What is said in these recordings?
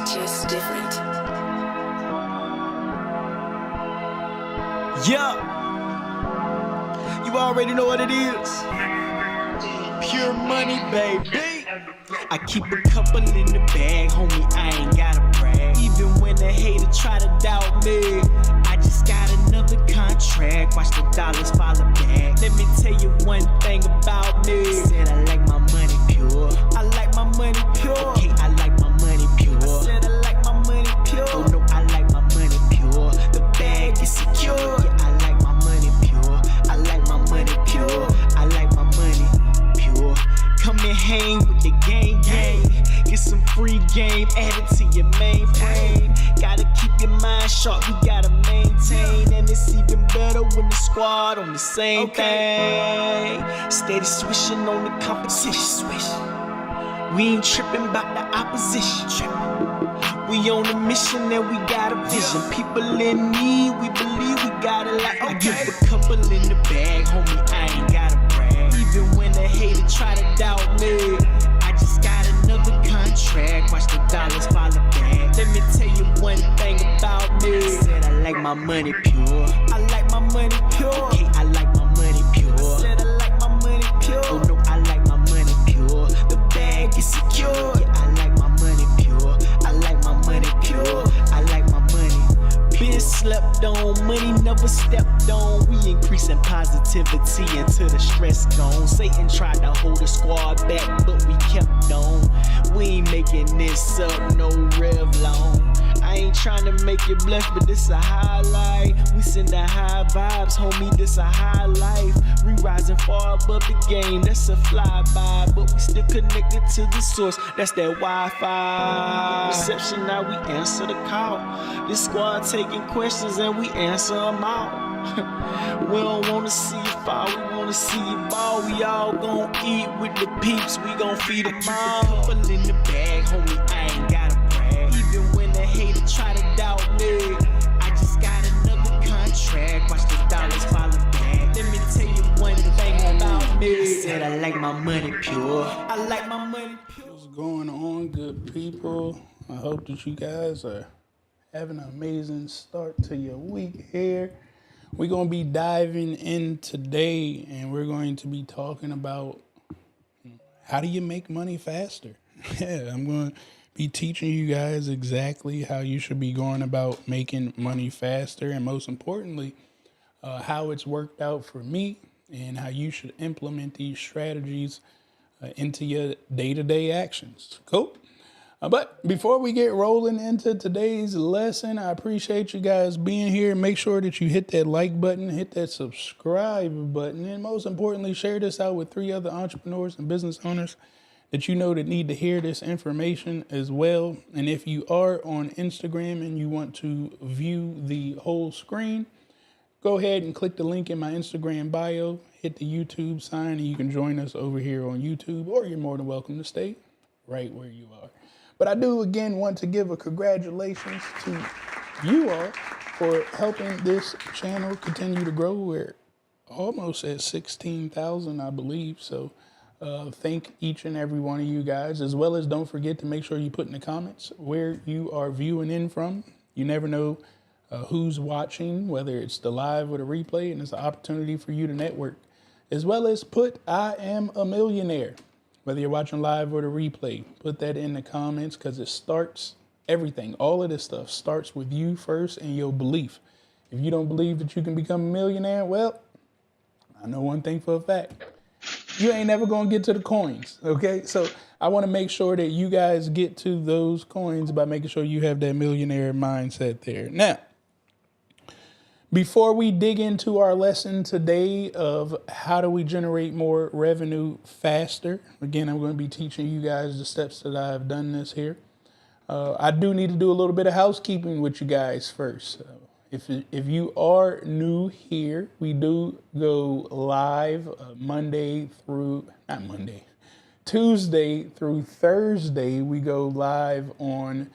just different. Yeah, you already know what it is. Pure money, baby. I keep a couple in the bag, homie, I ain't gotta brag. Even when the hater try to doubt me, I just got another contract. Watch the dollars follow back. Let me tell you one thing about me. Said I like my money pure. I like my money pure. Okay, I like my money pure. I said I like my money pure. Oh no, I like my money pure. The bag is secure. Yeah, I like my money pure. I like my money pure. I like my money pure. Come and hang with the gang. Get some free game added to your mainframe. Gotta keep your mind sharp, we gotta maintain. And it's even better when the squad on the same thing. Steady swishing on the competition. We ain't tripping about the opposition. We on a mission and we got a vision. People in need, we believe we got it like I give a couple in the bag, homie, I ain't gotta brag. Even when the hater try to doubt me, I just got another contract. Watch the dollars follow back. Let me tell you one thing about me. Said I like my money pure. I like my money pure. Okay, I like my money pure. Said I like my money pure. Oh no, I like my money pure. The bag is secure. Yeah, I like my money pure. I like my money pure. I like my money. Been slept on, money never stepped on. We increasing positivity until the stress gone. Satan tried to hold the squad back, but we kept on. We ain't making this up, no Revlon. I ain't trying to make you blush, but this a highlight. We send the high vibes, homie, this a high life. We rising far above the game, that's a flyby. But we still connected to the source, that's that Wi-Fi. Reception, now we answer the call. This squad taking questions and we answer them all. We don't wanna see you fall, we wanna see you ball. We all gon' eat with the peeps, we gon' feed them all. Couple in the bag, homie, I ain't gotta brag. Even when the hater try to doubt me, I just got another contract. Watch the dollars follow back. Let me tell you one thing about me. Said I like my money pure. I like my money pure. What's going on, good people? I hope that you guys are having an amazing start to your week here. We're going to be diving in today, and we're going to be talking about how do you make money faster? Yeah, I'm going to be teaching you guys exactly how you should be going about making money faster, and most importantly, how it's worked out for me and how you should implement these strategies into your day-to-day actions. Cool? But before we get rolling into today's lesson, I appreciate you guys being here. Make sure that you hit that like button, hit that subscribe button, and most importantly, share this out with 3 other entrepreneurs and business owners that you know that need to hear this information as well. And if you are on Instagram and you want to view the whole screen, go ahead and click the link in my Instagram bio, hit the YouTube sign, and you can join us over here on YouTube, or you're more than welcome to stay right where you are. But I do, again, want to give a congratulations to you all for helping this channel continue to grow. We're almost at 16,000, I believe. So thank each and every one of you guys, as well as don't forget to make sure you put in the comments where you are viewing in from. You never know who's watching, whether it's the live or the replay, and it's an opportunity for you to network, as well as put I am a millionaire. Whether you're watching live or the replay, put that in the comments, because it starts everything. All of this stuff starts with you first and your belief. If you don't believe that you can become a millionaire, well, I know one thing for a fact. You ain't never going to get to the coins, okay? So I want to make sure that you guys get to those coins by making sure you have that millionaire mindset there. Now, before we dig into our lesson today of how do we generate more revenue faster, again, I'm going to be teaching you guys the steps that I've done this here. I do need to do a little bit of housekeeping with you guys first. If you are new here, we do go live Tuesday through Thursday. We go live on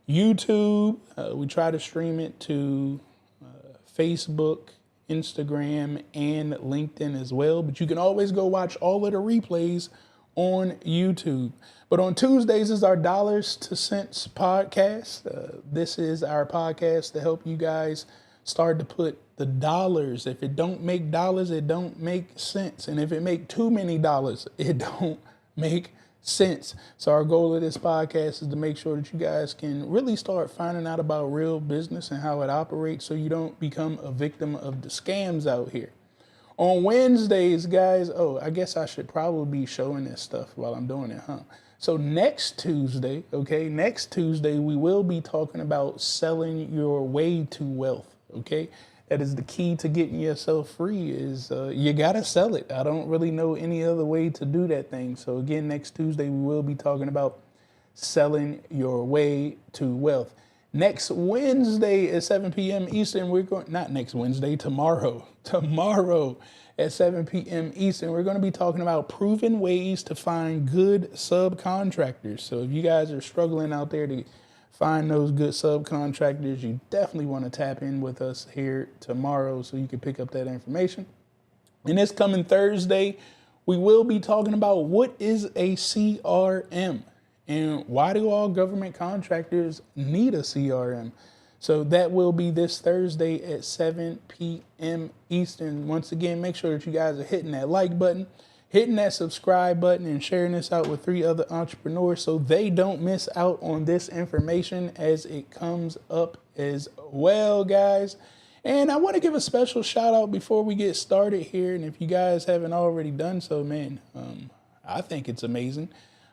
YouTube. We try to stream it to Facebook, Instagram, and LinkedIn as well. But you can always go watch all of the replays on YouTube. But on Tuesdays is our Dollars to Cents podcast. This is our podcast to help you guys start to put the dollars. If it don't make dollars, it don't make sense. And if it make too many dollars, it don't make sense. So our goal of this podcast is to make sure that you guys can really start finding out about real business and how it operates so you don't become a victim of the scams out here. On Wednesdays, guys, I guess I should probably be showing this stuff while I'm doing it, huh? So next Tuesday, we will be talking about selling your way to wealth, okay? That is the key to getting yourself free is you got to sell it. I don't really know any other way to do that thing. So again, next Tuesday, we will be talking about selling your way to wealth. Next Wednesday at 7 p.m. Eastern, tomorrow at 7 p.m. Eastern, we're going to be talking about proven ways to find good subcontractors. So if you guys are struggling out there to find those good subcontractors, you definitely want to tap in with us here tomorrow so you can pick up that information. And this coming Thursday, we will be talking about what is a CRM and why do all government contractors need a CRM. So that will be this Thursday at 7 p.m. Eastern. Once again, make sure that you guys are hitting that like button, hitting that subscribe button, and sharing this out with 3 other entrepreneurs so they don't miss out on this information as it comes up as well, guys. And I want to give a special shout out before we get started here. And if you guys haven't already done so, man, I think it's amazing.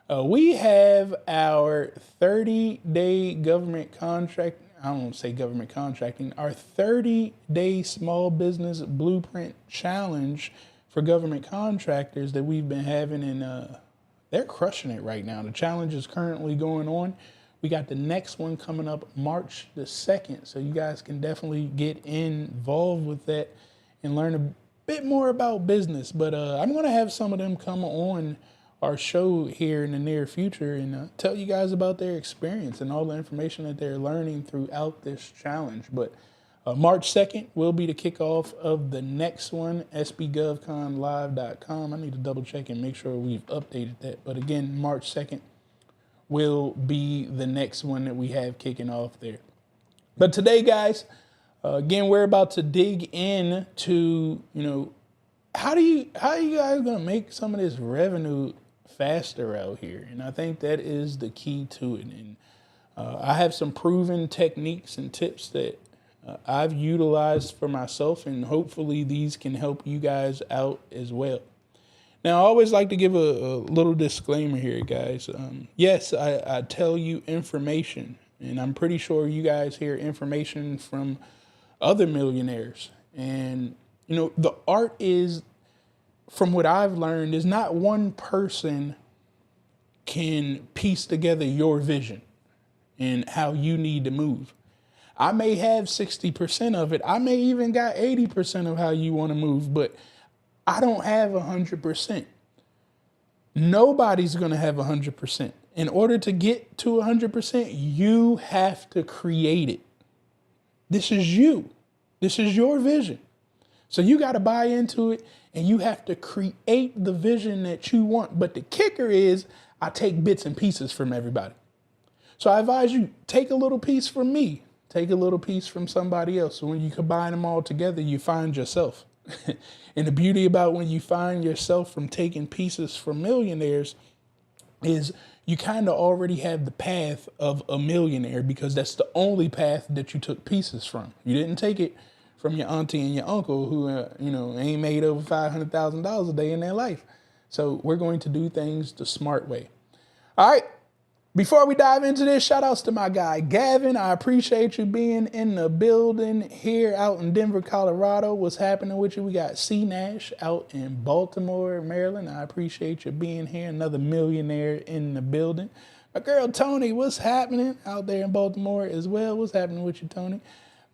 We have our 30-day government contract. I don't want to say government contracting, our 30-day small business blueprint challenge for government contractors that we've been having, and they're crushing it right now. The challenge is currently going on. We got the next one coming up March the 2nd, so you guys can definitely get involved with that and learn a bit more about business. But I'm going to have some of them come on our show here in the near future and tell you guys about their experience and all the information that they're learning throughout this challenge. But March 2nd will be the kickoff of the next one, sbgovconlive.com. I need to double check and make sure we've updated that. But again, March 2nd will be the next one that we have kicking off there. But today, guys, again, we're about to dig into, how are you guys going to make some of this revenue faster out here? And I think that is the key to it. And I have some proven techniques and tips that I've utilized for myself, and hopefully these can help you guys out as well. Now, I always like to give a little disclaimer here, guys. Yes, I tell you information, and I'm pretty sure you guys hear information from other millionaires. And, the art is, from what I've learned, is not one person can piece together your vision and how you need to move. I may have 60% of it. I may even got 80% of how you want to move, but I don't have 100%. Nobody's going to have 100%. In order to get to 100%, you have to create it. This is you. This is your vision. So you got to buy into it, and you have to create the vision that you want. But the kicker is I take bits and pieces from everybody. So I advise you, take a little piece from me, take a little piece from somebody else. So when you combine them all together, you find yourself. And the beauty about when you find yourself from taking pieces from millionaires is you kind of already have the path of a millionaire, because that's the only path that you took pieces from. You didn't take it from your auntie and your uncle who, ain't made over $500,000 a day in their life. So we're going to do things the smart way. All right. Before we dive into this, shout outs to my guy, Gavin. I appreciate you being in the building here out in Denver, Colorado. What's happening with you? We got C Nash out in Baltimore, Maryland. I appreciate you being here. Another millionaire in the building. My girl, Tony, what's happening out there in Baltimore as well? What's happening with you, Tony?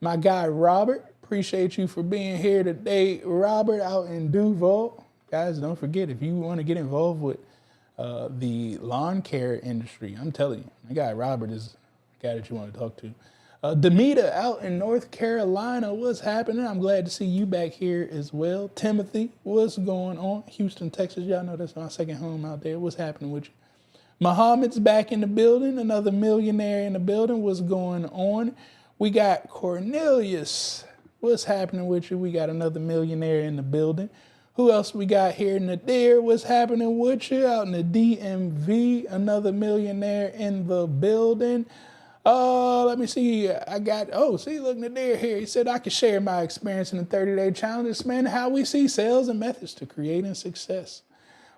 My guy, Robert, appreciate you for being here today. Robert out in Duval. Guys, don't forget, if you want to get involved with the lawn care industry, I'm telling you, my guy Robert is the guy that you want to talk to. Demita out in North Carolina, what's happening? I'm glad to see you back here as well. Timothy, what's going on? Houston, Texas, y'all know that's my second home out there. What's happening with you? Muhammad's back in the building, another millionaire in the building. What's going on? We got Cornelius. What's happening with you? We got another millionaire in the building. Who else we got here? Nadir, what's happening with you? Out in the DMV, another millionaire in the building. Let me see. Look, Nadir here. He said, I can share my experience in the 30-day challenge, man, how we see sales and methods to creating success.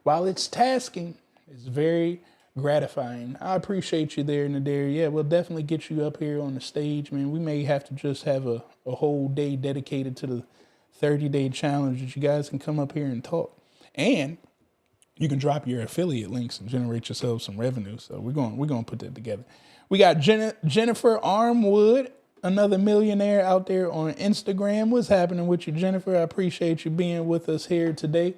While it's tasking, it's very gratifying. I appreciate you there, Nadir. Yeah, we'll definitely get you up here on the stage, man. We may have to just have a whole day dedicated to the 30-day challenge that you guys can come up here and talk. And you can drop your affiliate links and generate yourself some revenue. So we're going to put that together. We got Jennifer Armwood, another millionaire out there on Instagram. What's happening with you, Jennifer? I appreciate you being with us here today.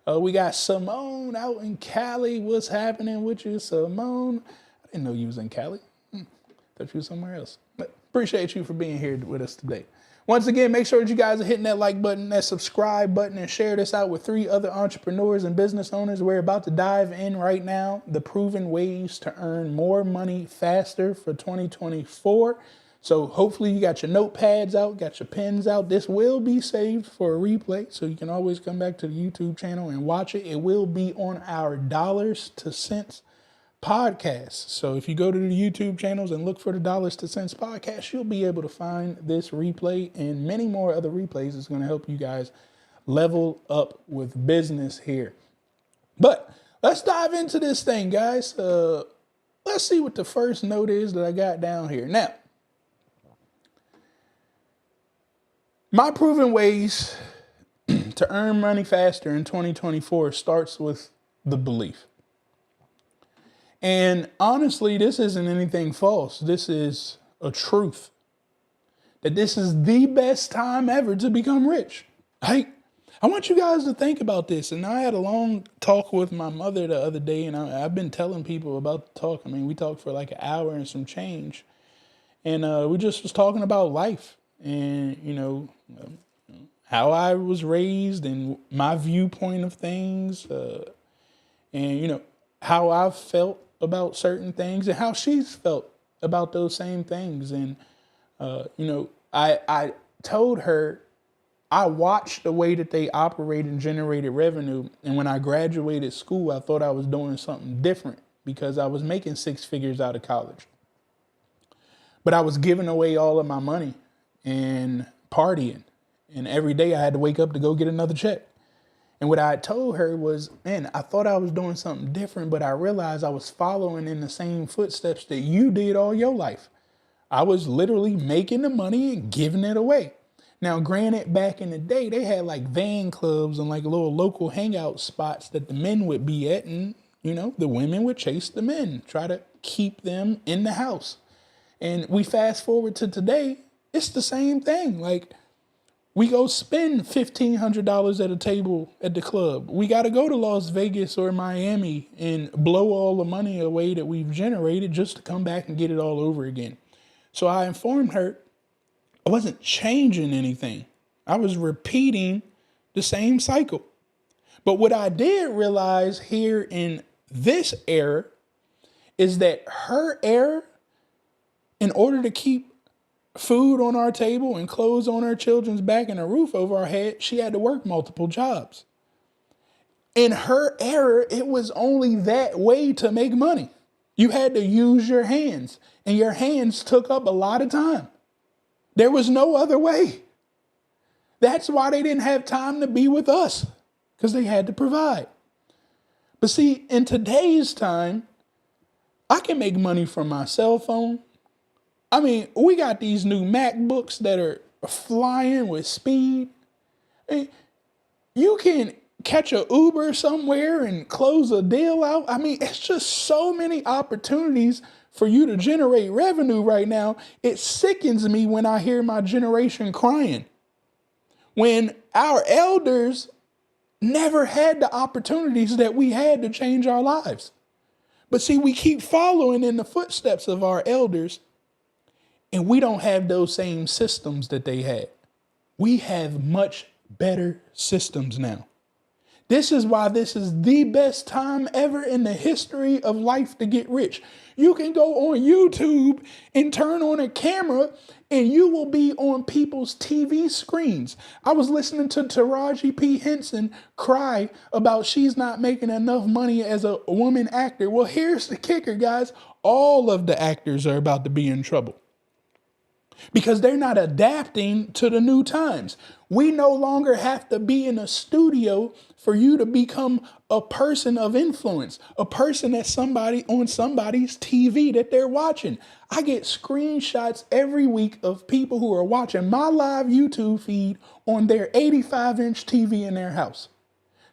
We got Simone out in Cali. What's happening with you, Simone? I didn't know you was in Cali. Thought you was somewhere else. But appreciate you for being here with us today. Once again, make sure that you guys are hitting that like button, that subscribe button, and share this out with 3 other entrepreneurs and business owners. We're about to dive in right now, the proven ways to earn more money faster for 2024. So hopefully you got your notepads out, got your pens out. This will be saved for a replay, so you can always come back to the YouTube channel and watch it. It will be on our Dollars to Cents podcast. So if you go to the YouTube channels and look for the Dollars to Cents podcast, you'll be able to find this replay and many more other replays. It's going to help you guys level up with business here. But let's dive into this thing, guys. Let's see what the first note is that I got down here. Now, my proven ways to earn money faster in 2024 starts with the belief. And honestly, this isn't anything false. This is a truth. That this is the best time ever to become rich. I want you guys to think about this. And I had a long talk with my mother the other day, and I've been telling people about the talk. I mean, we talked for like an hour and some change. And we just was talking about life and, how I was raised and my viewpoint of things. And, how I've felt about certain things and how she's felt about those same things. And, I told her I watched the way that they operate and generated revenue. And when I graduated school, I thought I was doing something different because I was making 6 figures out of college. But I was giving away all of my money and partying. And every day I had to wake up to go get another check. And what I told her was, man, I thought I was doing something different, but I realized I was following in the same footsteps that you did all your life. I was literally making the money and giving it away. Now, granted, back in the day, they had like van clubs and like little local hangout spots that the men would be at. And, the women would chase the men, try to keep them in the house. And we fast forward to today, it's the same thing. Like, we go spend $1,500 at a table at the club. We got to go to Las Vegas or Miami and blow all the money away that we've generated just to come back and get it all over again. So I informed her I wasn't changing anything. I was repeating the same cycle. But what I did realize here in this era is that her era, in order to keep food on our table and clothes on our children's back and a roof over our head, she had to work multiple jobs. In her era, it was only that way to make money. You had to use your hands, and your hands took up a lot of time. There was no other way. That's why they didn't have time to be with us, because they had to provide. But see, in today's time, I can make money from my cell phone. I mean, we got these new MacBooks that are flying with speed. You can catch a Uber somewhere and close a deal out. I mean, it's just so many opportunities for you to generate revenue right now. It sickens me when I hear my generation crying. When our elders never had the opportunities that we had to change our lives. But see, we keep following in the footsteps of our elders. And we don't have those same systems that they had. We have much better systems now. This is why this is the best time ever in the history of life to get rich. You can go on YouTube and turn on a camera and you will be on people's TV screens. I was listening to Taraji P. Henson cry about she's not making enough money as a woman actor. Well, here's the kicker, guys. All of the actors are about to be in trouble because they're not adapting to the new times. We no longer have to be in a studio for you to become a person of influence, a person that somebody on somebody's TV that they're watching. I get screenshots every week of people who are watching my live YouTube feed on their 85-inch TV in their house.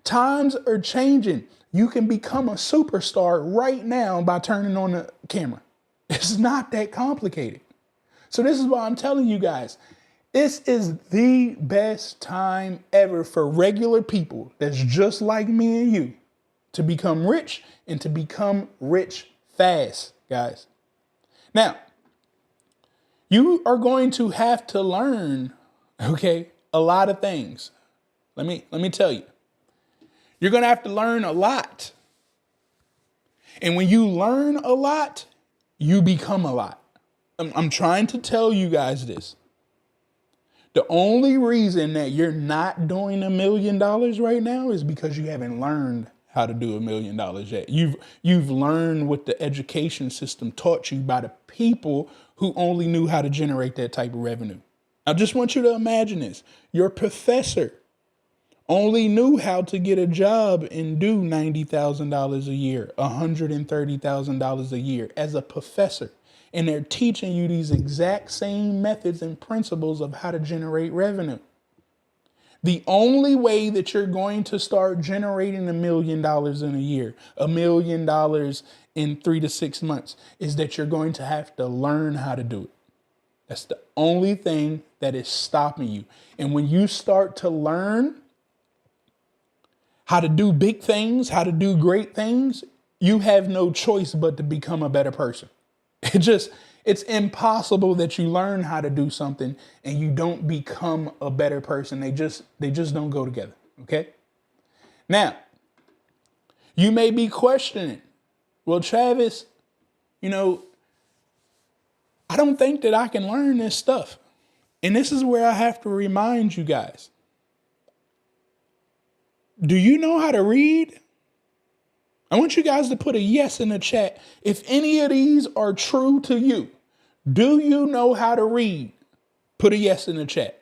Times are changing. You can become a superstar right now by turning on the camera. It's not that complicated. So this is why I'm telling you guys, this is the best time ever for regular people that's just like me and you to become rich and to become rich fast, guys. Now, you are going to have to learn, okay, a lot of things. Let me tell you. You're going to have to learn a lot. And when you learn a lot, you become a lot. I'm trying to tell you guys this. The only reason that you're not doing $1 million right now is because you haven't learned how to do $1 million yet. You've learned what the education system taught you by the people who only knew how to generate that type of revenue. I just want you to imagine this. Your professor only knew how to get a job and do $90,000 a year, $130,000 a year as a professor. And they're teaching you these exact same methods and principles of how to generate revenue. The only way that you're going to start generating $1 million in a year, $1 million in 3 to 6 months, is that you're going to have to learn how to do it. That's the only thing that is stopping you. And when you start to learn how to do big things, how to do great things, you have no choice but to become a better person. It's impossible that you learn how to do something and you don't become a better person. They just don't go together. Okay. Now, you may be questioning, well, Travis, I don't think that I can learn this stuff. And this is where I have to remind you guys. Do you know how to read? I want you guys to put a yes in the chat. If any of these are true to you, do you know how to read? Put a yes in the chat.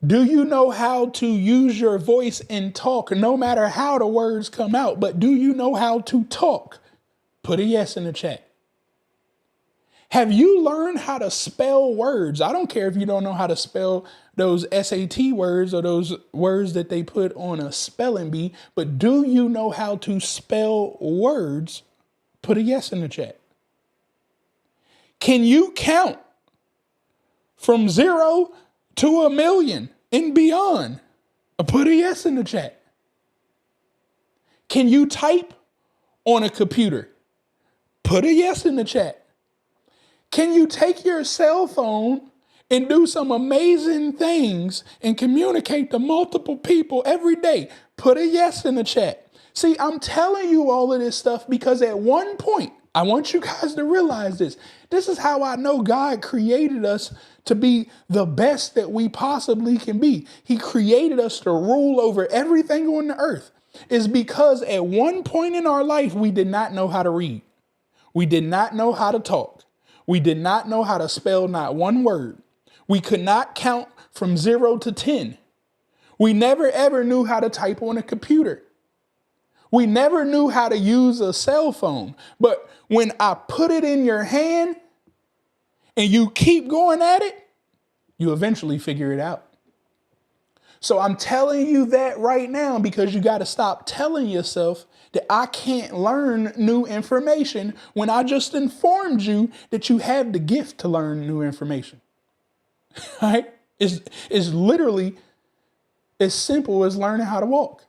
Do you know how to use your voice and talk, no matter how the words come out, but do you know how to talk? Put a yes in the chat. Have you learned how to spell words? I don't care if you don't know how to spell those SAT words or those words that they put on a spelling bee, but do you know how to spell words? Put a yes in the chat. Can you count from 0 to 1,000,000 and beyond? Put a yes in the chat. Can you type on a computer? Put a yes in the chat. Can you take your cell phone and do some amazing things and communicate to multiple people every day? Put a yes in the chat. See, I'm telling you all of this stuff because at one point, I want you guys to realize this. This is how I know God created us to be the best that we possibly can be. He created us to rule over everything on the earth. It's because at one point in our life, we did not know how to read. We did not know how to talk. We did not know how to spell not one word. We could not count from 0 to 10. We never ever knew how to type on a computer. We never knew how to use a cell phone. But when I put it in your hand and you keep going at it, you eventually figure it out. So I'm telling you that right now because you got to stop telling yourself that I can't learn new information when I just informed you that you have the gift to learn new information. Right? It's literally as simple as learning how to walk,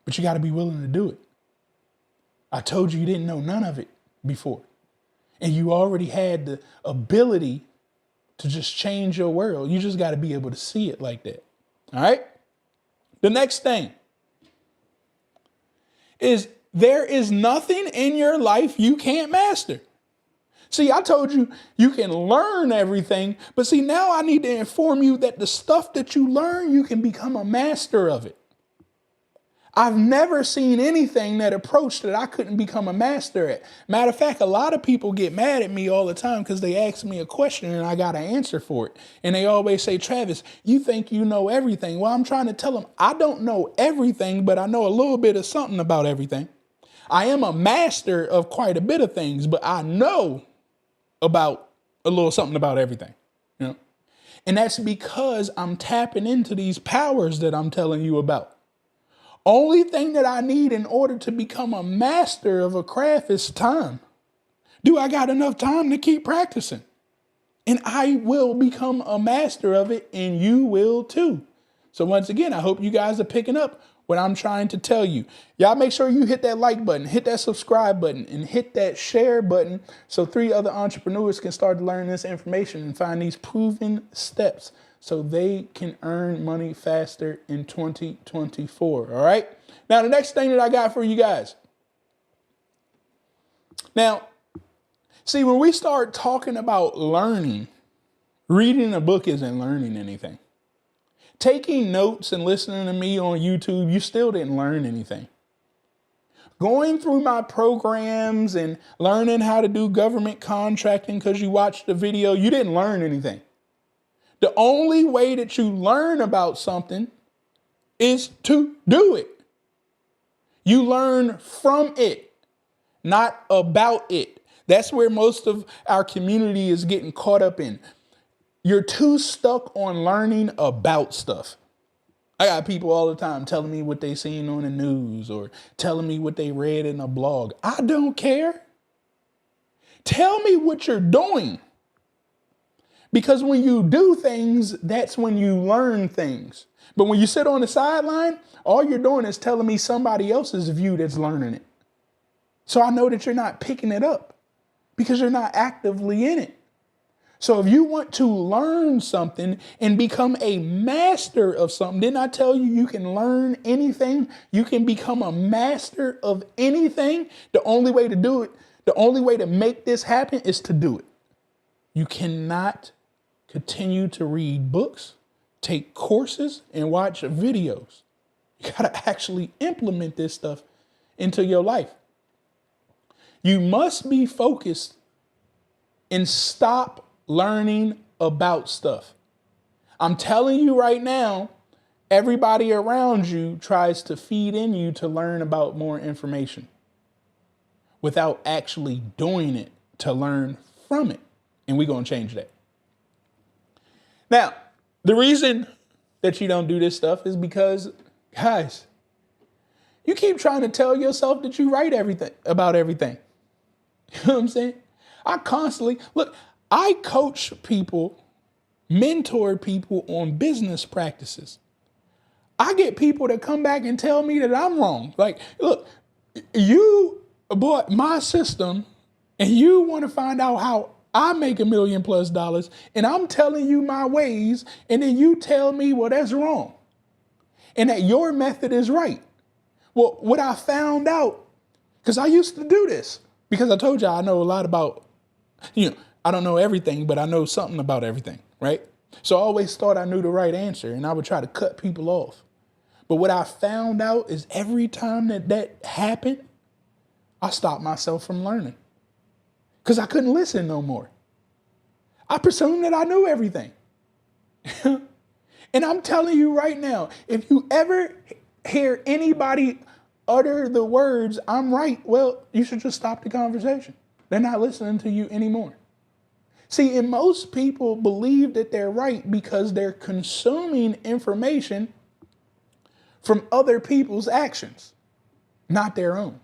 but you got to be willing to do it. I told you didn't know none of it before. And you already had the ability to just change your world. You just got to be able to see it like that. All right. The next thing is there is nothing in your life you can't master. See, I told you you can learn everything, but see, now I need to inform you that the stuff that you learn, you can become a master of it. I've never seen anything that approached that I couldn't become a master at. Matter of fact, a lot of people get mad at me all the time because they ask me a question and I got an answer for it. And they always say, Travis, you think you know everything. Well, I'm trying to tell them I don't know everything, but I know a little bit of something about everything. I am a master of quite a bit of things, but I know about a little something about everything. You know? And that's because I'm tapping into these powers that I'm telling you about. Only thing that I need in order to become a master of a craft is time. Do I got enough time to keep practicing? And I will become a master of it, and you will too. So once again, I hope you guys are picking up what I'm trying to tell you. Y'all make sure you hit that like button, hit that subscribe button, and hit that share button so 3 other entrepreneurs can start to learn this information and find these proven steps so they can earn money faster in 2024. All right. Now, the next thing that I got for you guys. Now, see, when we start talking about learning, reading a book isn't learning anything. Taking notes and listening to me on YouTube, you still didn't learn anything. Going through my programs and learning how to do government contracting because you watched the video, you didn't learn anything. The only way that you learn about something is to do it. You learn from it, not about it. That's where most of our community is getting caught up in. You're too stuck on learning about stuff. I got people all the time telling me what they seen on the news or telling me what they read in a blog. I don't care. Tell me what you're doing. Because when you do things, that's when you learn things. But when you sit on the sideline, all you're doing is telling me somebody else's view that's learning it. So I know that you're not picking it up because you're not actively in it. So if you want to learn something and become a master of something, didn't I tell you you can learn anything? You can become a master of anything. The only way to do it, the only way to make this happen is to do it. You cannot continue to read books, take courses, and watch videos. You got to actually implement this stuff into your life. You must be focused and stop learning about stuff. I'm telling you right now, everybody around you tries to feed in you to learn about more information without actually doing it to learn from it. And we're going to change that. Now, the reason that you don't do this stuff is because, guys, you keep trying to tell yourself that you write everything about everything. You know what I'm saying? I coach people, mentor people on business practices. I get people that come back and tell me that I'm wrong. Like, look, you bought my system and you want to find out how I make $1 million+ and I'm telling you my ways. And then you tell me, well, that's wrong and that your method is right. Well, what I found out, because I used to do this, because I told you I know a lot about, I don't know everything, but I know something about everything, right? So I always thought I knew the right answer and I would try to cut people off. But what I found out is every time that happened, I stopped myself from learning because I couldn't listen no more. I presumed that I knew everything. And I'm telling you right now, if you ever hear anybody utter the words, I'm right, well, you should just stop the conversation. They're not listening to you anymore. See, and most people believe that they're right because they're consuming information from other people's actions, not their own.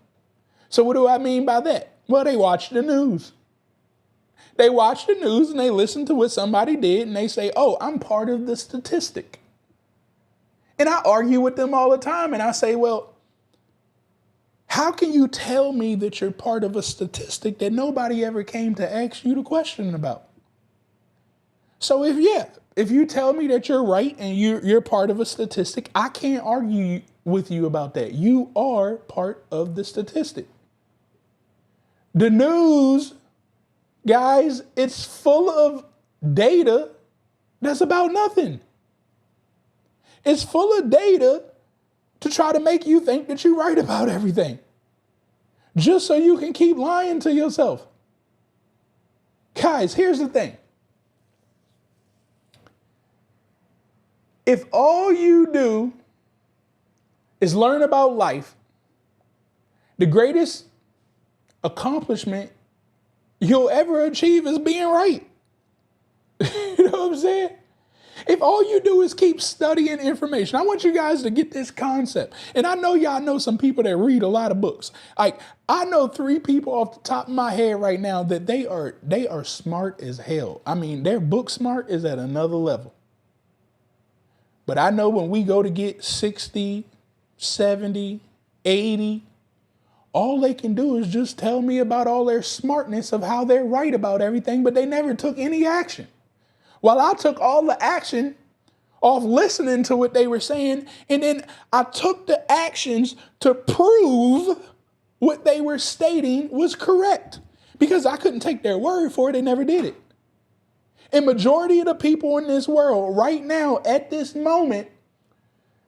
So what do I mean by that? Well, they watch the news. They watch the news and they listen to what somebody did and they say, oh, I'm part of the statistic. And I argue with them all the time and I say, well, How can you tell me that you're part of a statistic that nobody ever came to ask you the question about? So if you tell me that you're right and you're part of a statistic, I can't argue with you about that. You are part of the statistic. The news, guys, it's full of data that's about nothing. It's full of data to try to make you think that you're right about everything, just so you can keep lying to yourself. Guys, here's the thing. If all you do is learn about life, the greatest accomplishment you'll ever achieve is being right. You know what I'm saying? If all you do is keep studying information, I want you guys to get this concept. And I know y'all know some people that read a lot of books. Like, I know 3 people off the top of my head right now that they are smart as hell. I mean, their book smart is at another level. But I know when we go to get 60, 70, 80, all they can do is just tell me about all their smartness of how they're right about everything, but they never took any action. Well, I took all the action off listening to what they were saying, and then I took the actions to prove what they were stating was correct, because I couldn't take their word for it. They never did it. And majority of the people in this world right now at this moment,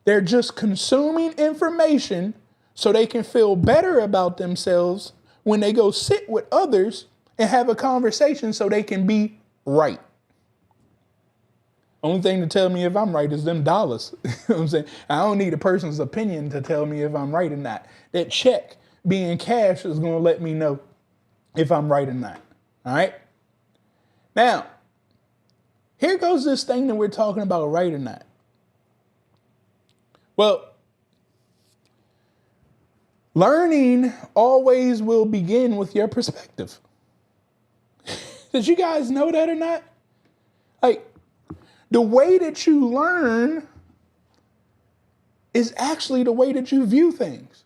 they're just consuming information so they can feel better about themselves when they go sit with others and have a conversation so they can be right. Only thing to tell me if I'm right is them dollars. You know what I'm saying? I don't need a person's opinion to tell me if I'm right or not. That check being cash is going to let me know if I'm right or not. All right. Now, here goes this thing that we're talking about, right or not. Well, learning always will begin with your perspective. Did you guys know that or not? Like, the way that you learn is actually the way that you view things.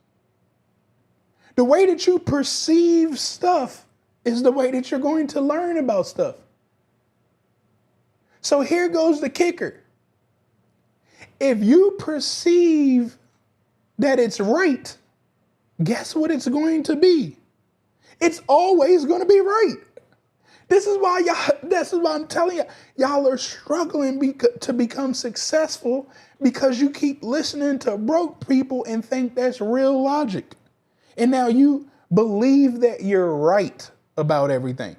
The way that you perceive stuff is the way that you're going to learn about stuff. So here goes the kicker. If you perceive that it's right, guess what it's going to be? It's always going to be right. This is why I'm telling you, y'all are struggling to become successful, because you keep listening to broke people and think that's real logic. And now you believe that you're right about everything.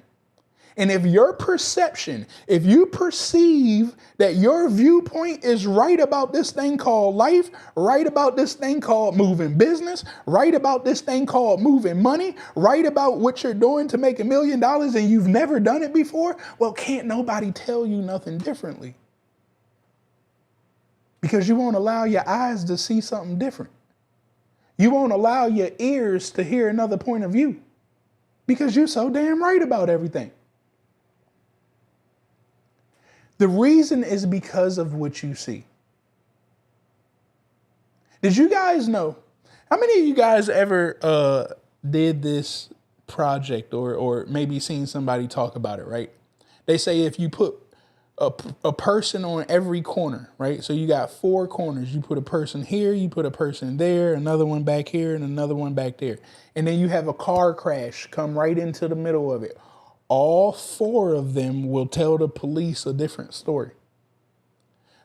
And if your perception, if you perceive that your viewpoint is right about this thing called life, right about this thing called moving business, right about this thing called moving money, right about what you're doing to make $1 million and you've never done it before, well, can't nobody tell you nothing differently. Because you won't allow your eyes to see something different. You won't allow your ears to hear another point of view, because you're so damn right about everything. The reason is because of what you see. Did you guys know? How many of you guys ever did this project or maybe seen somebody talk about it, right? They say if you put a person on every corner, right? So you got 4 corners. You put a person here, you put a person there, another one back here, and another one back there. And then you have a car crash come right into the middle of it. All 4 of them will tell the police a different story.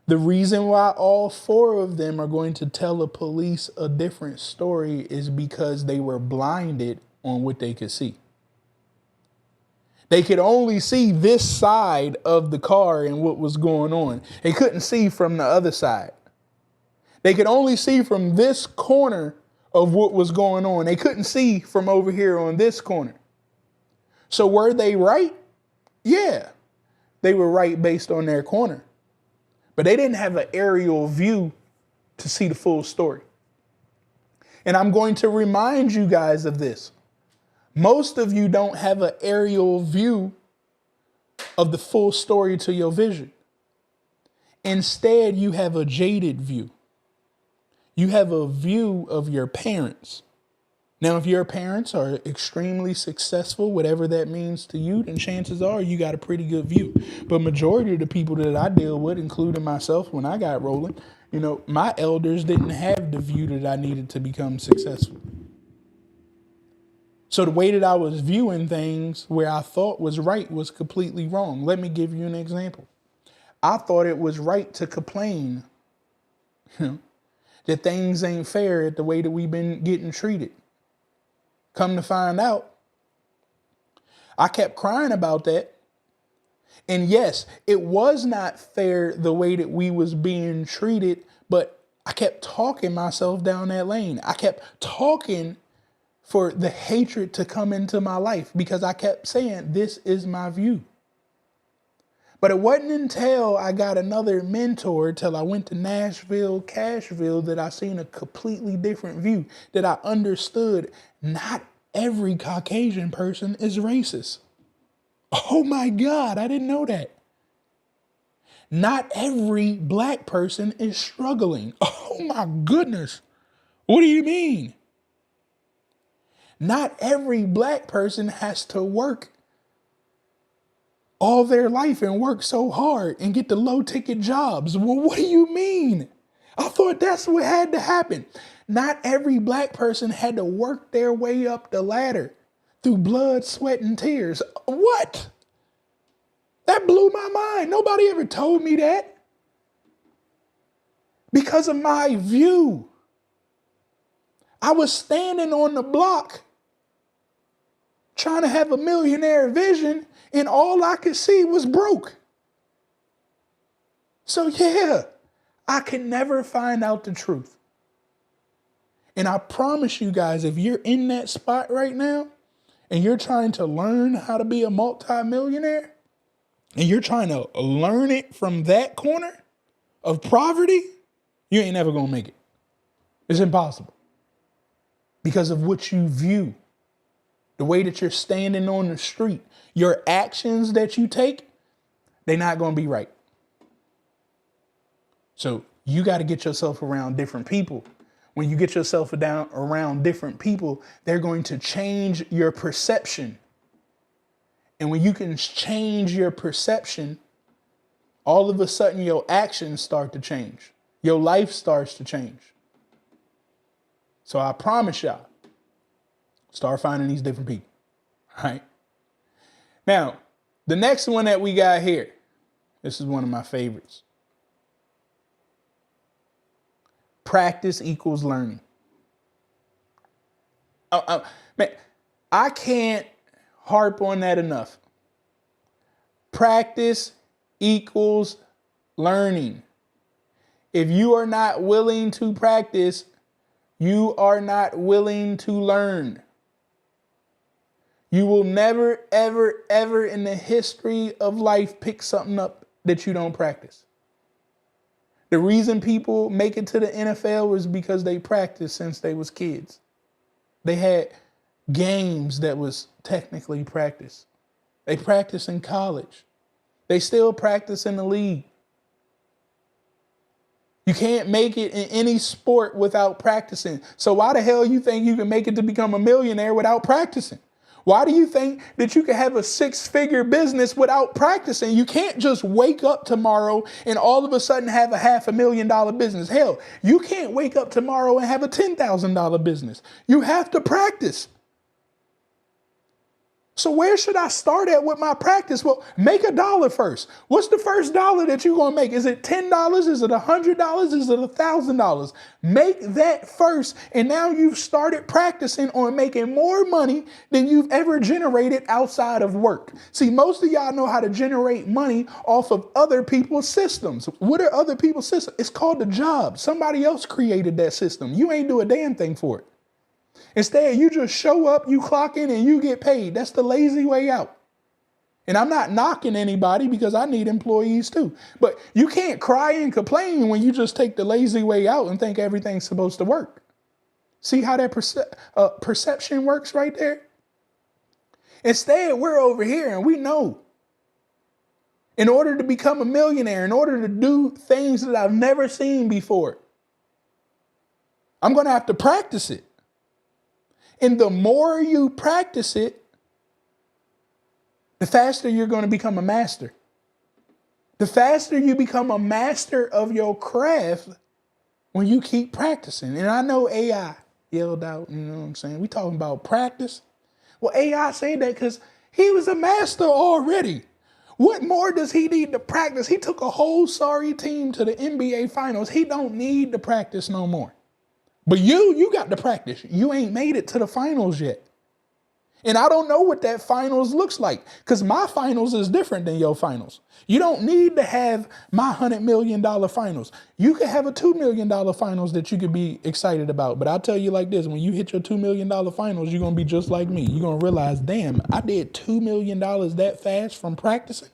The reason why all 4 of them are going to tell the police a different story is because they were blinded on what they could see. They could only see this side of the car and what was going on. They couldn't see from the other side. They could only see from this corner of what was going on. They couldn't see from over here on this corner. So were they right? Yeah, they were right based on their corner. But they didn't have an aerial view to see the full story. And I'm going to remind you guys of this. Most of you don't have an aerial view of the full story to your vision. Instead, you have a jaded view. You have a view of your parents. Now, if your parents are extremely successful, whatever that means to you, then chances are you got a pretty good view. But majority of the people that I deal with, including myself when I got rolling, my elders didn't have the view that I needed to become successful. So the way that I was viewing things where I thought was right was completely wrong. Let me give you an example. I thought it was right to complain that things ain't fair at the way that we've been getting treated. Come to find out, I kept crying about that. And yes, it was not fair the way that we was being treated, but I kept talking myself down that lane. I kept talking for the hatred to come into my life because I kept saying, this is my view. But it wasn't until I got another mentor, till I went to Nashville, Cashville, that I seen a completely different view, that I understood not every Caucasian person is racist. Oh my God, I didn't know that. Not every black person is struggling. Oh my goodness. What do you mean? Not every black person has to work all their life and work so hard and get the low ticket jobs. Well, what do you mean? I thought that's what had to happen. Not every black person had to work their way up the ladder through blood, sweat, and tears. What? That blew my mind. Nobody ever told me that. Because of my view. I was standing on the block trying to have a millionaire vision, and all I could see was broke. So yeah, I can never find out the truth. And I promise you guys, if you're in that spot right now and you're trying to learn how to be a multimillionaire and you're trying to learn it from that corner of poverty, you ain't never gonna make it. It's impossible. Because of what you view, the way that you're standing on the street, your actions that you take, they're not gonna be right. So you got to get yourself around different people. When you get yourself around different people, they're going to change your perception. And when you can change your perception, all of a sudden your actions start to change. Your life starts to change. So I promise y'all, start finding these different people. All right. Now, the next one that we got here, this is one of my favorites. Practice equals learning. Man, I can't harp on that enough. Practice equals learning. If you are not willing to practice, you are not willing to learn. You will never, ever, ever in the history of life pick something up that you don't practice. The reason people make it to the NFL was because they practiced since they was kids. They had games that was technically practice. They practice in college. They still practice in the league. You can't make it in any sport without practicing. So why the hell you think you can make it to become a millionaire without practicing? Why do you think that you can have a 6-figure business without practicing? You can't just wake up tomorrow and all of a sudden have a $500,000 business. Hell, you can't wake up tomorrow and have a $10,000 business. You have to practice. So where should I start at with my practice? Well, make $1 first. What's the first dollar that you're going to make? Is it $10? Is it $100? Is it $1,000? Make that first. And now you've started practicing on making more money than you've ever generated outside of work. See, most of y'all know how to generate money off of other people's systems. What are other people's systems? It's called the job. Somebody else created that system. You ain't do a damn thing for it. Instead, you just show up, you clock in, and you get paid. That's the lazy way out. And I'm not knocking anybody because I need employees too. But you can't cry and complain when you just take the lazy way out and think everything's supposed to work. See how that perception works right there? Instead, we're over here and we know. In order to become a millionaire, in order to do things that I've never seen before, I'm going to have to practice it. And the more you practice it, the faster you're going to become a master. The faster you become a master of your craft when you keep practicing. And I know AI yelled out, you know what I'm saying? We talking about practice. Well, AI said that because he was a master already. What more does he need to practice? He took a whole sorry team to the NBA finals. He don't need to practice no more. But you got to practice. You ain't made it to the finals yet. And I don't know what that finals looks like because my finals is different than your finals. You don't need to have my $100 million finals. You could have a $2 million finals that you could be excited about. But I'll tell you like this, when you hit your $2 million finals, you're going to be just like me. You're going to realize, damn, I did $2 million that fast from practicing.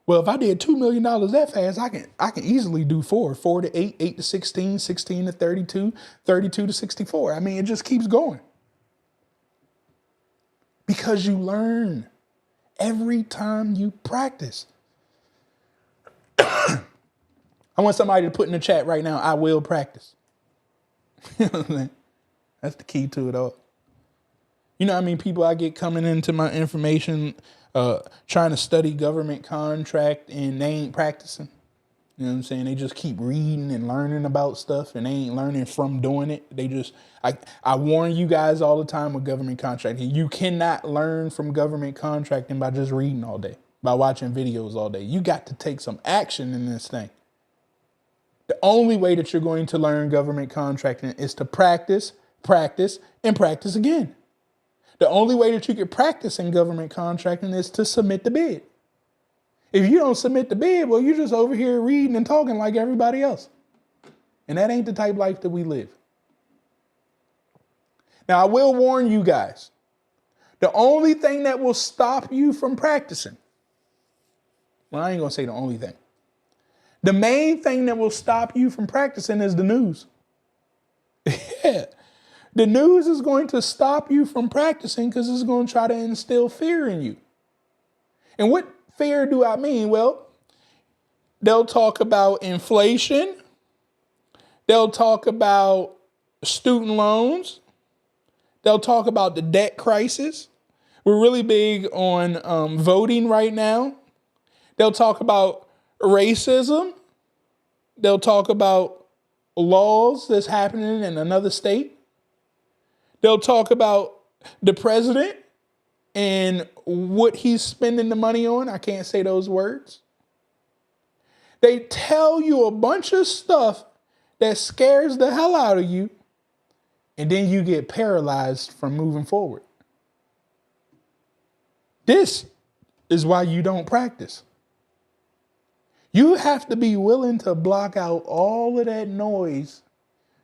Well, if I did $2 million that fast, I can easily do 4 to 8, 8 to 16, 16 to 32, 32 to 64. I mean, it just keeps going. Because you learn every time you practice. I want somebody to put in the chat right now, I will practice. You know what I'm saying? That's the key to it all. You know what I mean? People I get coming into my information, trying to study government contract and they ain't practicing. You know what I'm saying? They just keep reading and learning about stuff and they ain't learning from doing it. They just, I warn you guys all the time with government contracting. You cannot learn from government contracting by just reading all day, by watching videos all day. You got to take some action in this thing. The only way that you're going to learn government contracting is to practice, practice, and practice again. The only way that you can practice in government contracting is to submit the bid. If you don't submit the bid, well, you're just over here reading and talking like everybody else. And that ain't the type of life that we live. Now, I will warn you guys, the only thing that will stop you from practicing, well, I ain't going to say the only thing. The main thing that will stop you from practicing is the news. Yeah. The news is going to stop you from practicing because it's going to try to instill fear in you. And what fear do I mean? Well, they'll talk about inflation. They'll talk about student loans. They'll talk about the debt crisis. We're really big on voting right now. They'll talk about racism. They'll talk about laws that's happening in another state. They'll talk about the president and what he's spending the money on. I can't say those words. They tell you a bunch of stuff that scares the hell out of you, and then you get paralyzed from moving forward. This is why you don't practice. You have to be willing to block out all of that noise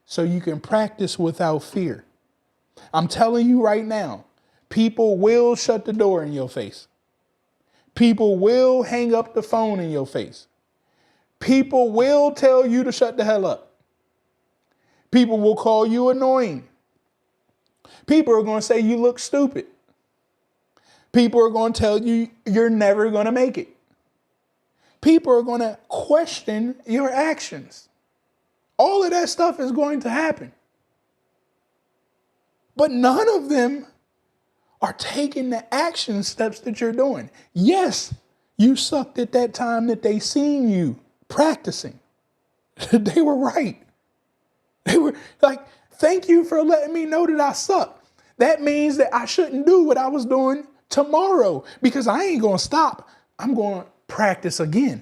so you can practice without fear. I'm telling you right now, people will shut the door in your face. People will hang up the phone in your face. People will tell you to shut the hell up. People will call you annoying. People are going to say you look stupid. People are going to tell you you're never going to make it. People are going to question your actions. All of that stuff is going to happen. But none of them are taking the action steps that you're doing. Yes, you sucked at that time that they seen you practicing. They were right. They were like, thank you for letting me know that I suck. That means that I shouldn't do what I was doing tomorrow because I ain't going to stop. I'm going to practice again.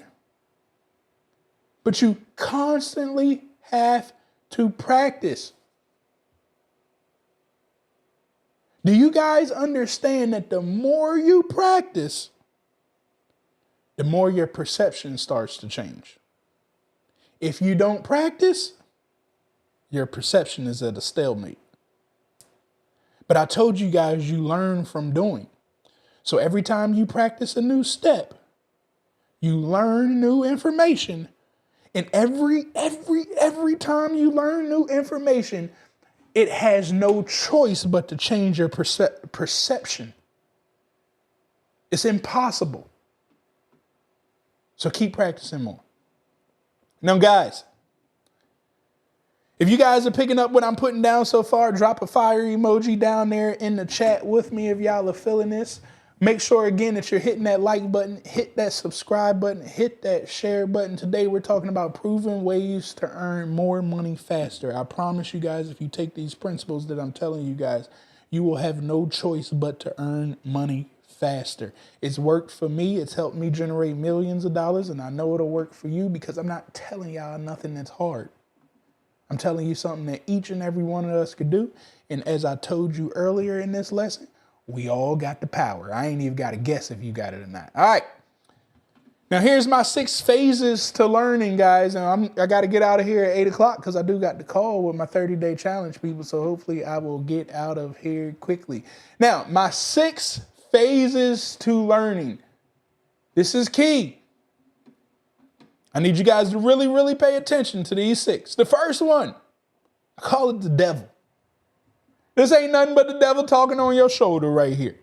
But you constantly have to practice. Do you guys understand that the more you practice, the more your perception starts to change? If you don't practice, your perception is at a stalemate. But I told you guys you learn from doing. So every time you practice a new step, you learn new information. And every time you learn new information, it has no choice but to change your perception. It's impossible. So keep practicing more. Now, guys, If you guys are picking up what I'm putting down so far, drop a fire emoji down there in the chat with me if y'all are feeling this. Make sure, again, that you're hitting that like button, hit that subscribe button, hit that share button. Today, we're talking about proven ways to earn more money faster. I promise you guys, if you take these principles that I'm telling you guys, you will have no choice but to earn money faster. It's worked for me. It's helped me generate millions of dollars, and I know it'll work for you because I'm not telling y'all nothing that's hard. I'm telling you something that each and every one of us could do. And as I told you earlier in this lesson, we all got the power. I ain't even got to guess if you got it or not. All right. Now, here's my 6 phases to learning, guys. And I got to get out of here at 8 o'clock because I do got the call with my 30-day challenge, people. So hopefully I will get out of here quickly. Now, my 6 phases to learning. This is key. I need you guys to really, really pay attention to these 6. The first one, I call it the devil. This ain't nothing but the devil talking on your shoulder right here.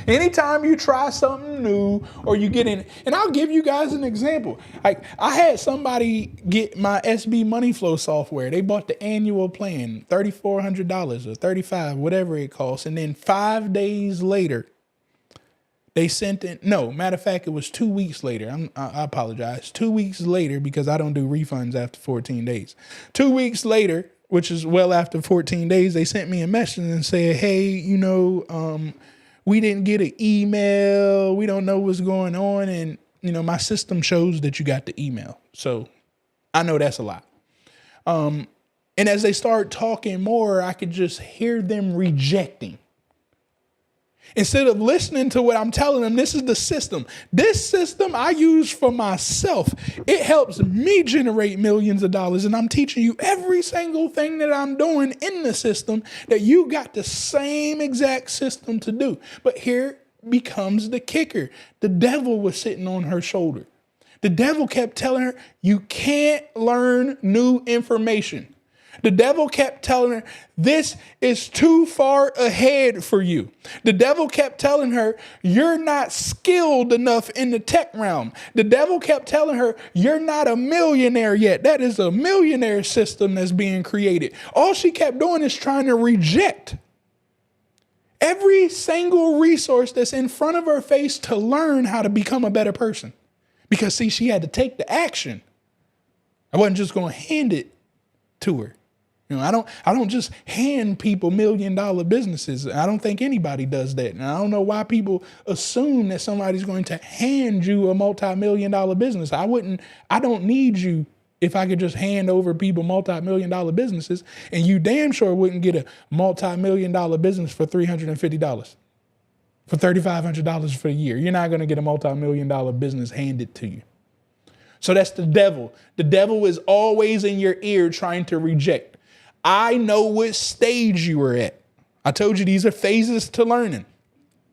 Anytime you try something new or you get in, and I'll give you guys an example. Like, I had somebody get my SB Money Flow software. They bought the annual plan, $3,400 or $35, whatever it costs. And then 5 days later, they sent in, no, matter of fact, it was 2 weeks later. I apologize. 2 weeks later, because I don't do refunds after 14 days. 2 weeks later, which is well after 14 days, they sent me a message and said, hey, we didn't get an email. We don't know what's going on. And, my system shows that you got the email. So I know that's a lot. And as they start talking more, I could just hear them rejecting. Instead of listening to what I'm telling them, this is the system. This system I use for myself. It helps me generate millions of dollars. And I'm teaching you every single thing that I'm doing in the system that you got the same exact system to do. But here becomes the kicker. The devil was sitting on her shoulder. The devil kept telling her, you can't learn new information. The devil kept telling her, this is too far ahead for you. The devil kept telling her, you're not skilled enough in the tech realm. The devil kept telling her, you're not a millionaire yet. That is a millionaire system that's being created. All she kept doing is trying to reject every single resource that's in front of her face to learn how to become a better person. Because, see, she had to take the action. I wasn't just going to hand it to her. I don't just hand people $1 million businesses. I don't think anybody does that. And I don't know why people assume that somebody's going to hand you a multi-million-dollar business. I don't need you if I could just hand over people multi-million-dollar businesses, and you damn sure wouldn't get a multi-million-dollar business for $350, for $3,500 for a year. You're not going to get a multi-million-dollar business handed to you. So that's the devil. The devil is always in your ear trying to reject. I know what stage you are at. I told you these are phases to learning.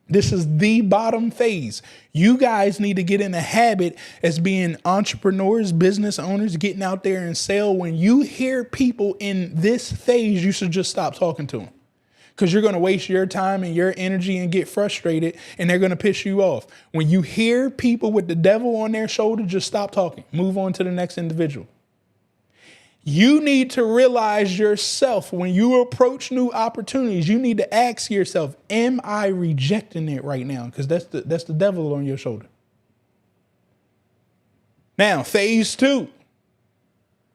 This is the bottom phase. You guys need to get in a habit as being entrepreneurs, business owners, getting out there and sell. When you hear people in this phase, you should just stop talking to them, because you're going to waste your time and your energy and get frustrated, and they're going to piss you off. When you hear people with the devil on their shoulder, just stop talking. Move on to the next individual. You need to realize yourself when you approach new opportunities. You need to ask yourself, am I rejecting it right now? Because that's the devil on your shoulder. Now, phase 2.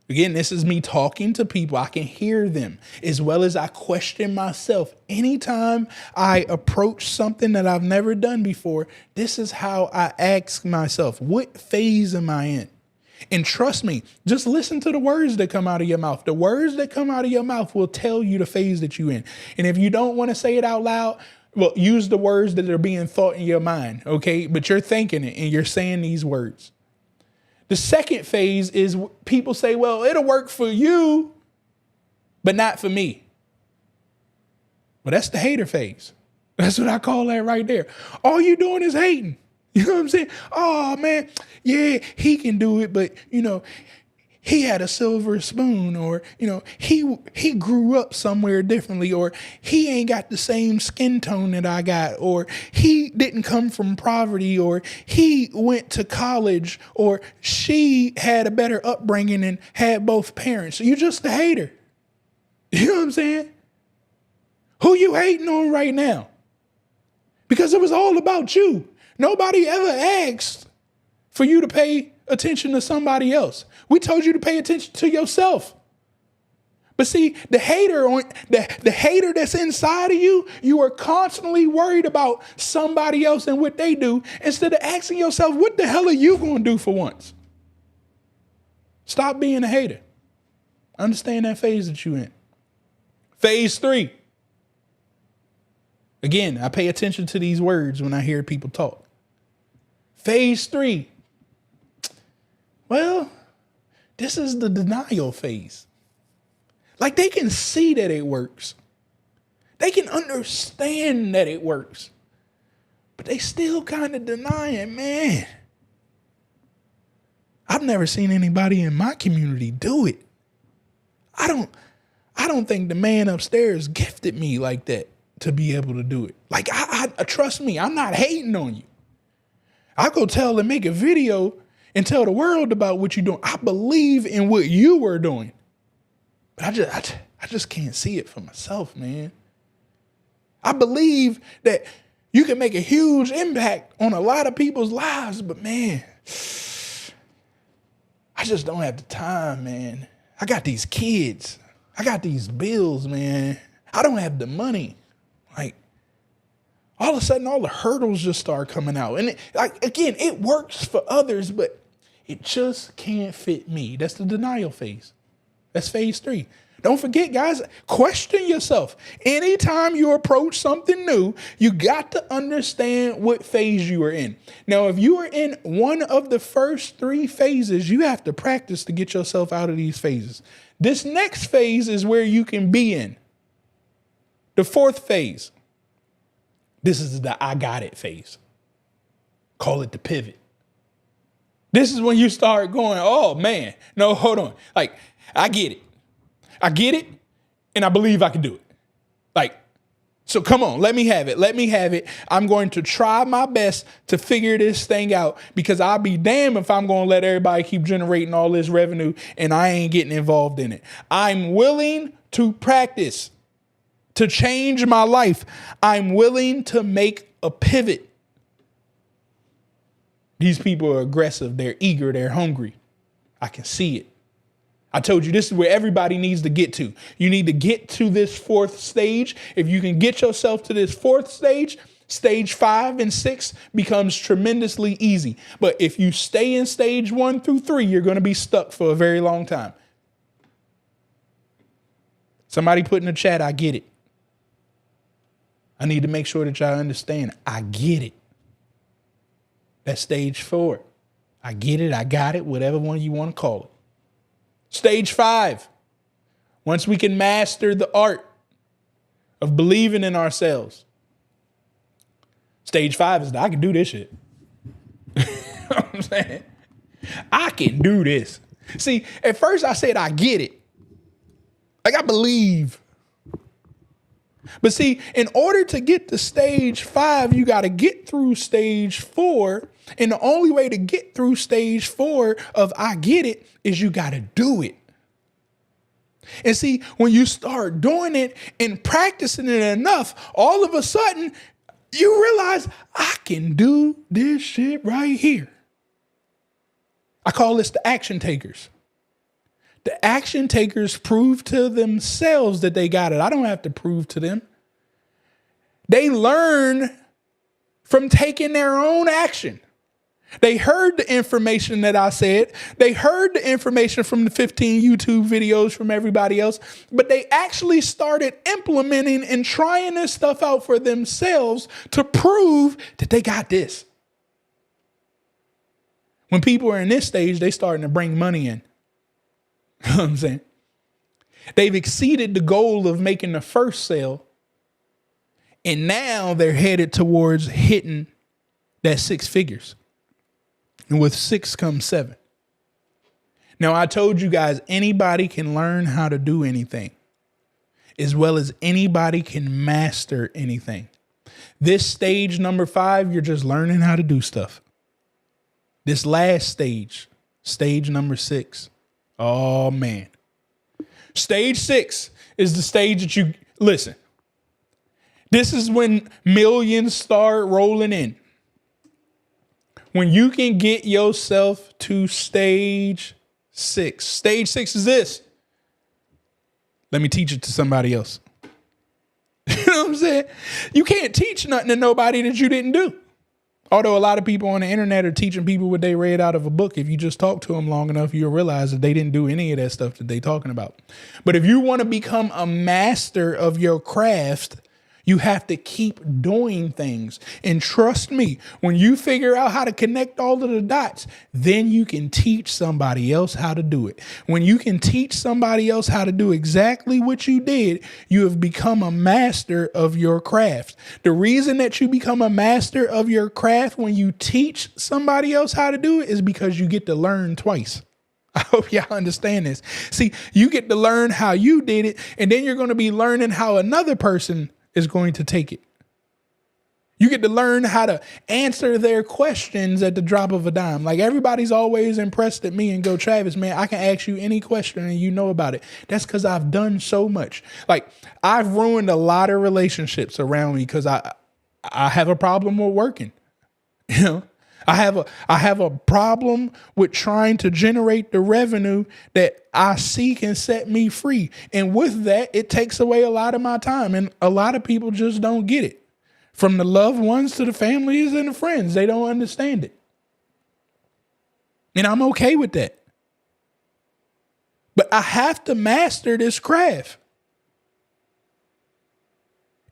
Again, this is me talking to people. I can hear them as well as I question myself. Anytime I approach something that I've never done before, this is how I ask myself, what phase am I in? And trust me, just listen to the words that come out of your mouth. The words that come out of your mouth will tell you the phase that you're in. And if you don't want to say it out loud, well, use the words that are being thought in your mind, okay? But you're thinking it and you're saying these words. The second phase is people say, well, it'll work for you, but not for me. Well, that's the hater phase. That's what I call that right there. All you doing is hating. You know what I'm saying? Oh, man, yeah, he can do it, but, he had a silver spoon, or, he grew up somewhere differently, or he ain't got the same skin tone that I got, or he didn't come from poverty, or he went to college, or she had a better upbringing and had both parents. You're just a hater. You know what I'm saying? Who you hating on right now? Because it was all about you. Nobody ever asked for you to pay attention to somebody else. We told you to pay attention to yourself. But see, the hater that's inside of you, you are constantly worried about somebody else and what they do instead of asking yourself, what the hell are you going to do for once? Stop being a hater. Understand that phase that you're in. Phase 3. Again, I pay attention to these words when I hear people talk. Phase 3. Well, this is the denial phase. Like they can see that it works. They can understand that it works. But they still kind of denying, man. I've never seen anybody in my community do it. I don't think the man upstairs gifted me like that to be able to do it. Like, I trust me, I'm not hating on you. I'll go tell and make a video and tell the world about what you're doing. I believe in what you were doing. But I just can't see it for myself, man. I believe that you can make a huge impact on a lot of people's lives, but man, I just don't have the time, man. I got these kids. I got these bills, man. I don't have the money. Like, all of a sudden, all the hurdles just start coming out. And again, it works for others, but it just can't fit me. That's the denial phase. That's phase 3. Don't forget, guys, question yourself. Anytime you approach something new, you got to understand what phase you are in. Now, if you are in one of the first 3 phases, you have to practice to get yourself out of these phases. This next phase is where you can be in. The 4th phase. This is the I got it phase. Call it the pivot. This is when you start going, oh, man, no, hold on. Like, I get it. I get it, and I believe I can do it. Like, so come on, let me have it. Let me have it. I'm going to try my best to figure this thing out because I'll be damned if I'm going to let everybody keep generating all this revenue and I ain't getting involved in it. I'm willing to practice to change my life. I'm willing to make a pivot. These people are aggressive. They're eager. They're hungry. I can see it. I told you this is where everybody needs to get to. You need to get to this 4th stage. If you can get yourself to this 4th stage, stage 5 and 6 becomes tremendously easy. But if you stay in stage 1 through 3, you're going to be stuck for a very long time. Somebody put in the chat, I get it. I need to make sure that y'all understand. I get it. That's stage 4. I get it. I got it. Whatever one you want to call it. Stage 5. Once we can master the art of believing in ourselves. Stage 5 is I can do this shit. You know what I'm saying? I can do this. See, at first I said I get it. Like I believe. But see, in order to get to stage 5, you got to get through stage 4. And the only way to get through stage 4 of I get it is you got to do it. And see, when you start doing it and practicing it enough, all of a sudden you realize I can do this shit right here. I call this the action takers. The action takers prove to themselves that they got it. I don't have to prove to them. They learn from taking their own action. They heard the information that I said. They heard the information from the 15 YouTube videos from everybody else, but they actually started implementing and trying this stuff out for themselves to prove that they got this. When people are in this stage, they starting to bring money in. You know what I'm saying? They've exceeded the goal of making the first sale, and now they're headed towards hitting that 6 figures. And with 6 comes 7. Now, I told you guys, anybody can learn how to do anything, as well as anybody can master anything. This stage number 5, you're just learning how to do stuff. This last stage, stage number 6, oh man. Stage 6 is the stage that you listen. This is when millions start rolling in. When you can get yourself to stage 6. Stage 6 is this. Let me teach it to somebody else. You know what I'm saying? You can't teach nothing to nobody that you didn't do. Although a lot of people on the internet are teaching people what they read out of a book. If you just talk to them long enough, you'll realize that they didn't do any of that stuff that they're talking about. But if you want to become a master of your craft, you have to keep doing things. And trust me, when you figure out how to connect all of the dots, then you can teach somebody else how to do it. When you can teach somebody else how to do exactly what you did, you have become a master of your craft. The reason that you become a master of your craft when you teach somebody else how to do it is because you get to learn twice. I hope y'all understand this. See, you get to learn how you did it, and then you're going to be learning how another person is going to take it. You get to learn how to answer their questions at the drop of a dime. Like everybody's always impressed at me and go, Travis, man, I can ask you any question and you know about it. That's because I've done so much. Like I've ruined a lot of relationships around me because I have a problem with working. You know, I have a problem with trying to generate the revenue that I see can set me free. And with that, it takes away a lot of my time. And a lot of people just don't get it. From the loved ones to the families and the friends, they don't understand it. And I'm okay with that. But I have to master this craft.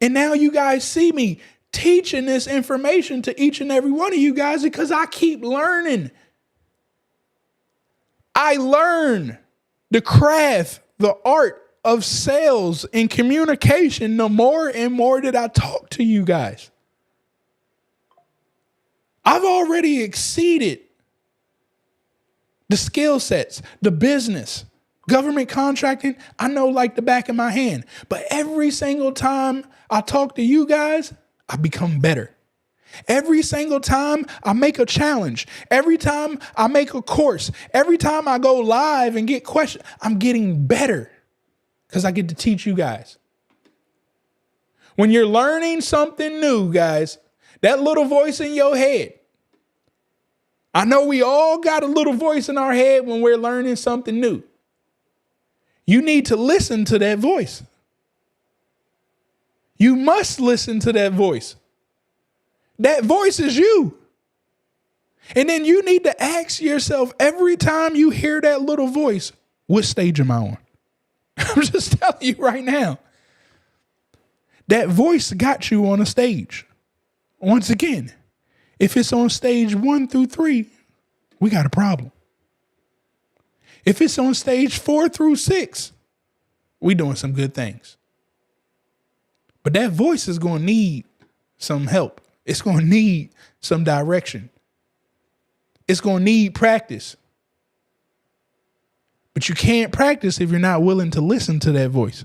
And now you guys see me teaching this information to each and every one of you guys because I keep learning. I learn the craft, the art of sales and communication the more and more that I talk to you guys. I've already exceeded the skill sets, the business, government contracting. I know like the back of my hand, but every single time I talk to you guys, I become better. Every single time I make a challenge, every time I make a course, every time I go live and get questions, I'm getting better because I get to teach you guys. When you're learning something new, guys, that little voice in your head, I know we all got a little voice in our head when we're learning something new. You need to listen to that voice. You must listen to that voice. That voice is you. And then you need to ask yourself every time you hear that little voice, what stage am I on? I'm just telling you right now. That voice got you on a stage. Once again, if it's on stage 1 through 3, we got a problem. If it's on stage 4 through 6, we doing some good things. But that voice is going to need some help. It's going to need some direction. It's going to need practice. But you can't practice if you're not willing to listen to that voice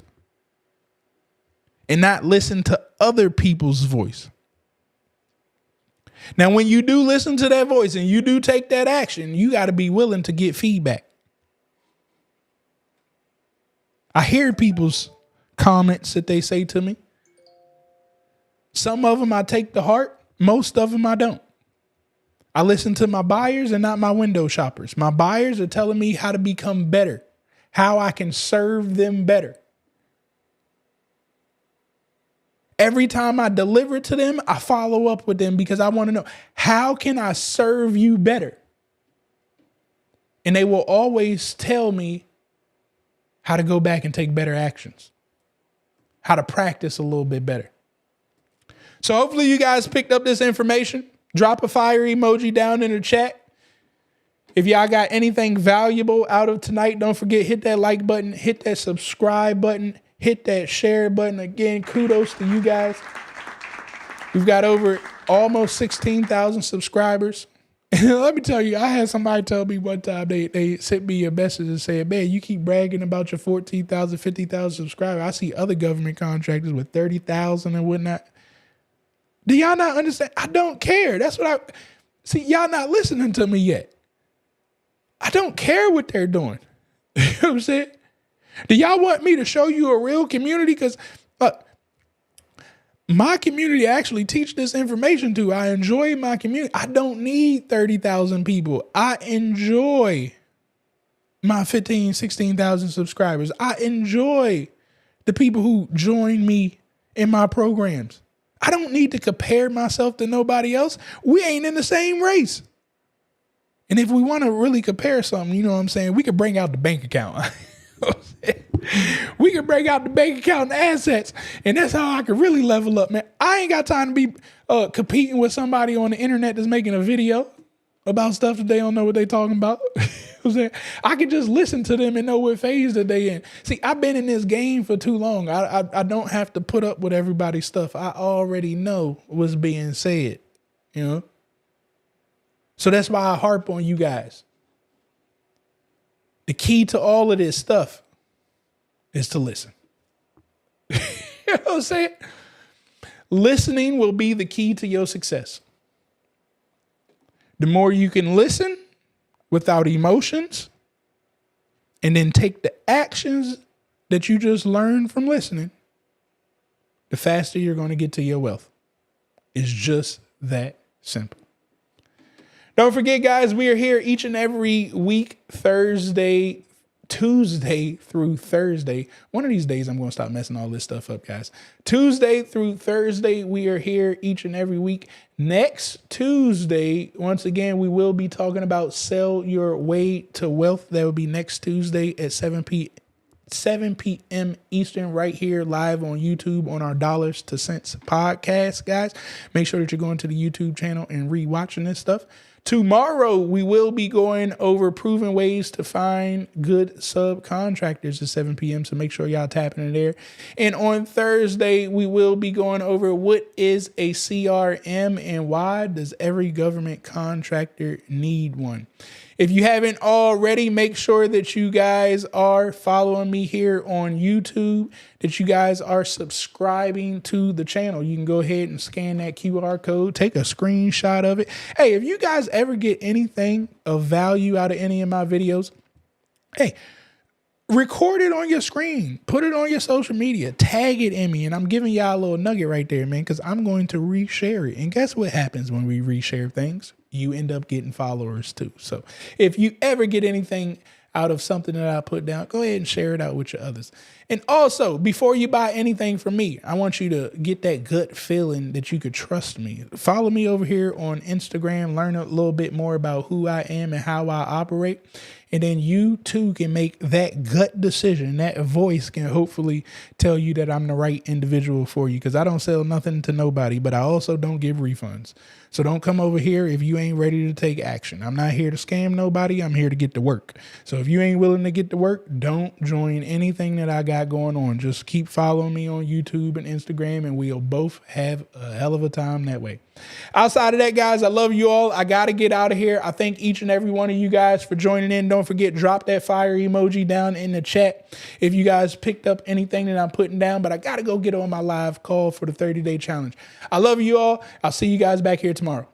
and not listen to other people's voice. Now, when you do listen to that voice and you do take that action, you got to be willing to get feedback. I hear people's comments that they say to me. Some of them I take to heart. Most of them I don't. I listen to my buyers and not my window shoppers. My buyers are telling me how to become better, how I can serve them better. Every time I deliver to them, I follow up with them because I want to know, how can I serve you better? And they will always tell me how to go back and take better actions, how to practice a little bit better. So hopefully you guys picked up this information. Drop a fire emoji down in the chat. If y'all got anything valuable out of tonight, don't forget, hit that like button, hit that subscribe button, hit that share button. Again, kudos to you guys. We've got over almost 16,000 subscribers. And let me tell you, I had somebody tell me one time, they sent me a message and said, man, you keep bragging about your 14,000, 50,000 subscribers. I see other government contractors with 30,000 and whatnot. Do y'all not understand? I don't care. That's what see. Y'all not listening to me yet. I don't care what they're doing. You know what I'm saying? Do y'all want me to show you a real community? Because my community actually teach this information to. I enjoy my community. I don't need 30,000 people. I enjoy my 15, 16,000 subscribers. I enjoy the people who join me in my programs. I don't need to compare myself to nobody else. We ain't in the same race. And if we want to really compare something, you know what I'm saying? We could bring out the bank account. We can break out the bank account and assets, and that's how I can really level up, man. I ain't got time to be competing with somebody on the internet that's making a video about stuff that they don't know what they talking about. I can just listen to them and know what phase that they in. See, I've been in this game for too long. I don't have to put up with everybody's stuff. I already know what's being said, you know? So that's why I harp on you guys. The key to all of this stuff is to listen. You know what I'm saying? Listening will be the key to your success. The more you can listen without emotions and then take the actions that you just learned from listening, the faster you're going to get to your wealth. It's just that simple. Don't forget, guys, we are here each and every week, Tuesday through Thursday. One of these days, I'm going to stop messing all this stuff up, guys. Tuesday through Thursday, we are here each and every week. Next Tuesday, once again, we will be talking about Sell Your Way to Wealth. That will be next Tuesday at 7 p.m. Eastern, right here live on YouTube on our Dollars to Cents podcast, guys. Make sure that you're going to the YouTube channel and re-watching this stuff. Tomorrow, we will be going over proven ways to find good subcontractors at 7 p.m. So make sure y'all tapping in there. And on Thursday, we will be going over what is a CRM and why does every government contractor need one. If you haven't already, make sure that you guys are following me here on YouTube, that you guys are subscribing to the channel. You can go ahead and scan that QR code, take a screenshot of it. Hey, if you guys ever get anything of value out of any of my videos, hey, record it on your screen, put it on your social media, tag it in me. And I'm giving y'all a little nugget right there, man, because I'm going to reshare it. And guess what happens when we reshare things? You end up getting followers too. So if you ever get anything out of something that I put down, go ahead and share it out with your others. And also, before you buy anything from me, I want you to get that gut feeling that you could trust me. Follow me over here on Instagram, learn a little bit more about who I am and how I operate. And then you too can make that gut decision. That voice can hopefully tell you that I'm the right individual for you, because I don't sell nothing to nobody, but I also don't give refunds. So don't come over here if you ain't ready to take action. I'm not here to scam nobody. I'm here to get to work. So if you ain't willing to get to work, don't join anything that I got going on. Just keep following me on YouTube and Instagram, and we'll both have a hell of a time that way. Outside of that, guys, I love you all. I got to get out of here. I thank each and every one of you guys for joining in. Don't forget, drop that fire emoji down in the chat if you guys picked up anything that I'm putting down. But I got to go get on my live call for the 30-day challenge. I love you all. I'll see you guys back here tomorrow.